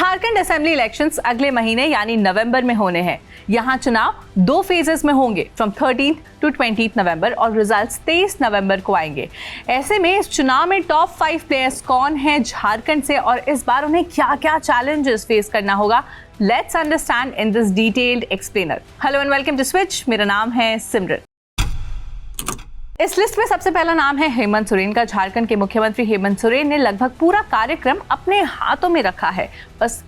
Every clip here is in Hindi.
झारखंड असेंबली इलेक्शंस अगले महीने यानी नवंबर में होने हैं। यहाँ चुनाव 2 फेजेस में होंगे, फ्रॉम 13 to 20 नवंबर, और रिजल्ट्स 23 नवंबर को आएंगे। ऐसे में इस चुनाव में टॉप 5 प्लेयर्स कौन हैं झारखंड से और इस बार उन्हें क्या क्या चैलेंजेस फेस करना होगा, let's understand in this detailed explainer. Hello and welcome to Switch, मेरा नाम है सिमरन। इस लिस्ट में सबसे पहला नाम है हेमंत सोरेन का। झारखंड के मुख्यमंत्री हेमंत सोरेन ने लगभग पूरा कार्यक्रम अपने हाथों में रखा है, बस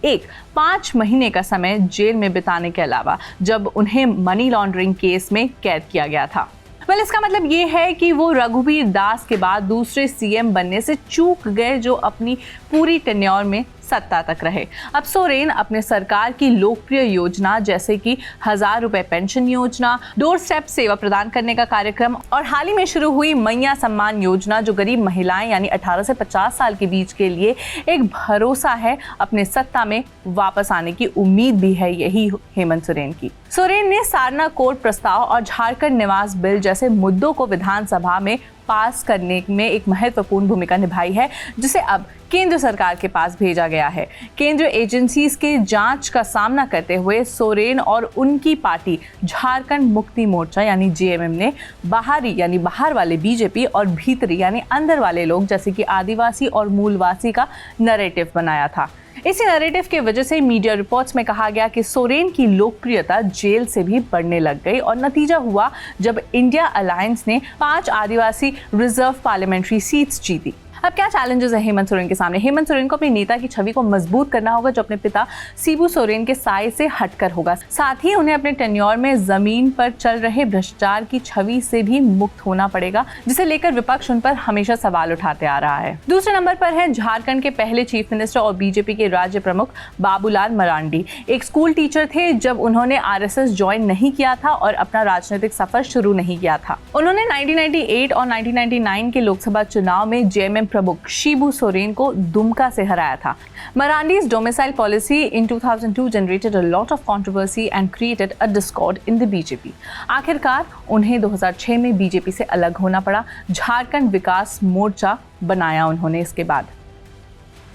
5 महीने का समय जेल में बिताने के अलावा, जब उन्हें मनी लॉन्ड्रिंग केस में कैद किया गया था। इसका मतलब ये है कि वो रघुवीर दास के बाद दूसरे सीएम बनने से चूक गए, जो अपनी पूरी टेन्योर में सत्ता तक रहे। अब सोरेन अपने सरकार की लोकप्रिय योजना जैसे कि 1000 रुपए पेंशन योजना, डोर स्टेप सेवा प्रदान करने का कार्यक्रम और हाल ही में शुरू हुई मैया सम्मान योजना, जो गरीब महिलाएं यानी 18 से 50 साल के बीच के लिए एक भरोसा है अपने सत्ता में वापस आने की उम्मीद भी है यही हेमंत सोरेन की। सोरेन ने सारना कोर्ट प्रस्ताव और झारखंड निवास बिल जैसे मुद्दों को विधानसभा में पास करने में एक महत्वपूर्ण भूमिका निभाई है, जिसे अब केंद्र सरकार के पास भेजा गया है। केंद्र एजेंसीज के जांच का सामना करते हुए सोरेन और उनकी पार्टी झारखंड मुक्ति मोर्चा यानी जेएमएम ने बाहरी यानी बाहर वाले बीजेपी और भीतरी यानी अंदर वाले लोग जैसे कि आदिवासी और मूलवासी का नैरेटिव बनाया था। इसी नैरेटिव की वजह से मीडिया रिपोर्ट्स में कहा गया कि सोरेन की लोकप्रियता जेल से भी बढ़ने लग गई और नतीजा हुआ जब इंडिया अलायंस ने 5 आदिवासी रिजर्व पार्लियामेंट्री सीट्स जीती। अब क्या चैलेंजेस है हेमंत सोरेन के सामने? हेमंत सोरेन को अपने नेता की छवि को मजबूत करना होगा, जो अपने पिता शिबू सोरेन के साए से हटकर होगा। साथ ही उन्हें अपने टेन्योर में जमीन पर चल रहे भ्रष्टाचार की छवि से भी मुक्त होना पड़ेगा, जिसे लेकर विपक्ष उन पर हमेशा सवाल उठाते आ रहा है। दूसरे नंबर पर है झारखंड के पहले चीफ मिनिस्टर और बीजेपी के राज्य प्रमुख बाबूलाल मरांडी। एक स्कूल टीचर थे जब उन्होंने आरएसएस ज्वाइन नहीं किया था और अपना राजनीतिक सफर शुरू नहीं किया था। उन्होंने 1998 और 1999 के लोकसभा चुनाव में जेएमएम प्रमुख शिबू सोरेन को दुमका से हराया था। Marandi's domicile policy in 2002 generated a lot of controversy and created a discord in the BJP. आखिरकार उन्हें 2006 में बीजेपी से अलग होना पड़ा। झारखंड विकास मोर्चा बनाया उन्होंने इसके बाद।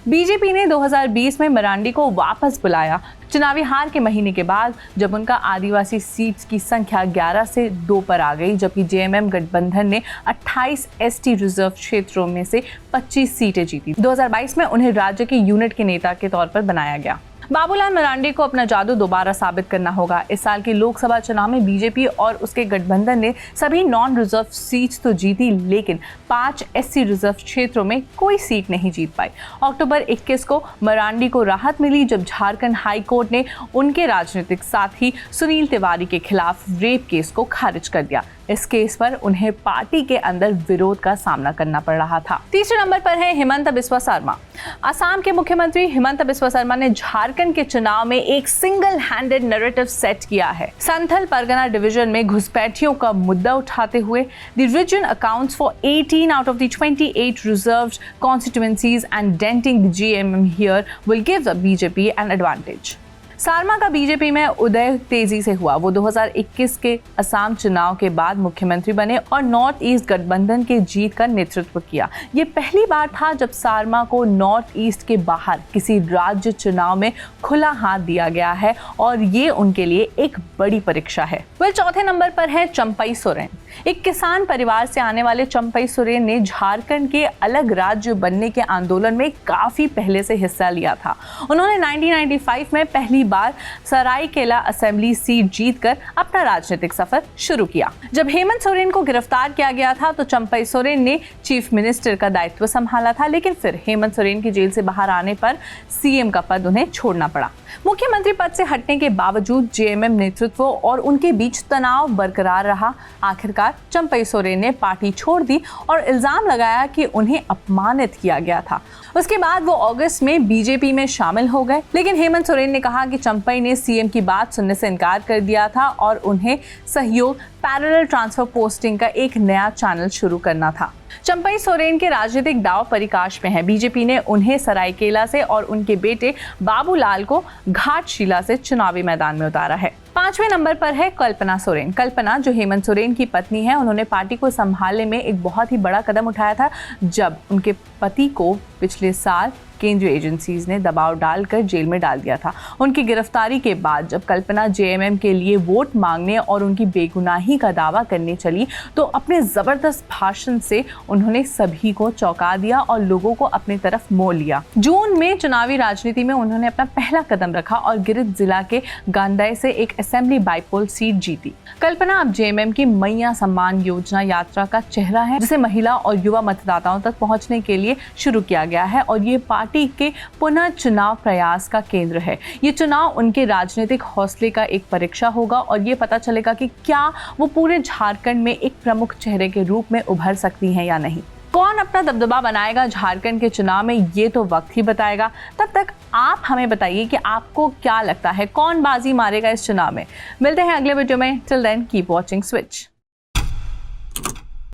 बीजेपी ने 2020 में मरांडी को वापस बुलाया। चुनावी हार के महीने के बाद जब उनका आदिवासी सीट्स की संख्या 11 से 2 पर आ गई, जबकि जेएमएम गठबंधन ने 28 एसटी रिजर्व क्षेत्रों में से 25 सीटें जीती। 2022 में उन्हें राज्य के यूनिट के नेता के तौर पर बनाया गया। बाबूलाल मरांडी को अपना जादू दोबारा साबित करना होगा। इस साल के लोकसभा चुनाव में बीजेपी और उसके गठबंधन ने सभी नॉन रिजर्व सीट्स तो जीती, लेकिन 5 एससी रिजर्व क्षेत्रों में कोई सीट नहीं जीत पाई। अक्टूबर 21 को मरांडी को राहत मिली जब झारखंड हाई कोर्ट ने उनके राजनीतिक साथी सुनील तिवारी के खिलाफ रेप केस को खारिज कर दिया। इस केस पर उन्हें पार्टी के अंदर विरोध का सामना करना पड़ रहा था। तीसरे नंबर पर है हिमंत बिस्वा शर्मा। असम के मुख्यमंत्री हिमंत बिस्वा शर्मा ने झारखंड के चुनाव में एक सिंगल हैंडेड नैरेटिव सेट किया है। संथल परगना डिवीजन में घुसपैठियों का मुद्दा उठाते हुए the reason accounts for 18 out of the 28 reserved constituencies and denting the GMM here will give the BJP an advantage. Sharma का बीजेपी में उदय तेजी से हुआ। वो 2021 के असम चुनाव के बाद मुख्यमंत्री बने और नॉर्थ ईस्ट गठबंधन के जीत का नेतृत्व किया। ये पहली बार था जब शर्मा को नॉर्थ ईस्ट के बाहर किसी राज्य चुनाव में खुला हाथ दिया गया है और ये उनके लिए एक बड़ी परीक्षा है। चौथे नंबर पर है चंपई सोरेन। एक किसान परिवार से आने वाले चंपई सोरेन ने झारखंड के अलग राज्य बनने के आंदोलन में काफी पहले से हिस्सा लिया था। उन्होंने 1995 में पहली बार सरायकेला असेंबली सीट जीतकर अपना राजनीतिक सफर शुरू किया। जब हेमंत सोरेन को गिरफ्तार किया गया था तो चंपई सोरेन ने चीफ मिनिस्टर का दायित्व संभाला था, लेकिन फिर हेमंत सोरेन की जेल से बाहर आने पर सीएम का पद उन्हें छोड़ना पड़ा। मुख्यमंत्री पद से हटने के बावजूद जेएमएम नेतृत्व और उनके बीच तनाव बरकरार रहा। आखिरकार चंपई सोरेन ने पार्टी छोड़ दी और इल्जाम लगाया कि उन्हें अपमानित किया गया था। उसके बाद वो अगस्त में बीजेपी में शामिल हो गए, लेकिन हेमंत सोरेन ने कहा कि चंपई ने सीएम की बात सुनने से इनकार कर दिया था और उन्हें सहयोग पैरेलल ट्रांसफर पोस्टिंग का एक नया चैनल शुरू करना था। चंपई सोरेन के राजनीतिक दाव परिकाश में है। बीजेपी ने उन्हें सरायकेला से और उनके बेटे बाबूलाल को घाटशिला से चुनावी मैदान में उतारा है। 5वें नंबर पर है कल्पना सोरेन। कल्पना जो हेमंत सोरेन की पत्नी है, उन्होंने पार्टी को संभालने में एक बहुत ही बड़ा कदम उठाया था जब उनके पति को पिछले साल केंद्रीय एजेंसीज ने दबाव डालकर जेल में डाल दिया था। उनकी गिरफ्तारी के बाद जब कल्पना जेएमएम के लिए वोट मांगने और उनकी बेगुनाही का दावा करने चली तो अपने जबरदस्त भाषण से उन्होंने सभी को चौंका दिया और लोगों को अपनी तरफ मोह लिया। जून में चुनावी राजनीति में उन्होंने अपना पहला कदम रखा और गिरिडि जिला के गांडाई से एक असेंबली बाईपोल सीट जीती। कल्पना अब जेएमएम की मैया सम्मान योजना यात्रा का चेहरा है, जिसे महिला और युवा मतदाताओं तक पहुंचने के लिए शुरू किया गया है और ये पार्टी के पुनः चुनाव प्रयास का केंद्र है। ये चुनाव उनके राजनीतिक हौसले का एक परीक्षा होगा और ये पता चलेगा कि क्या वो पूरे झारखंड में एक प्रमुख चेहरे के रूप में उभर सकती हैं या नहीं। कौन अपना दबदबा बनाएगा झारखंड के चुनाव में, ये तो वक्त ही बताएगा। तब तक आप हमें बताइए कि आपको क्या लगता है, कौन बाजी मारेगा इस चुनाव में। मिलते हैं अगले वीडियो में। Till then keep watching switch.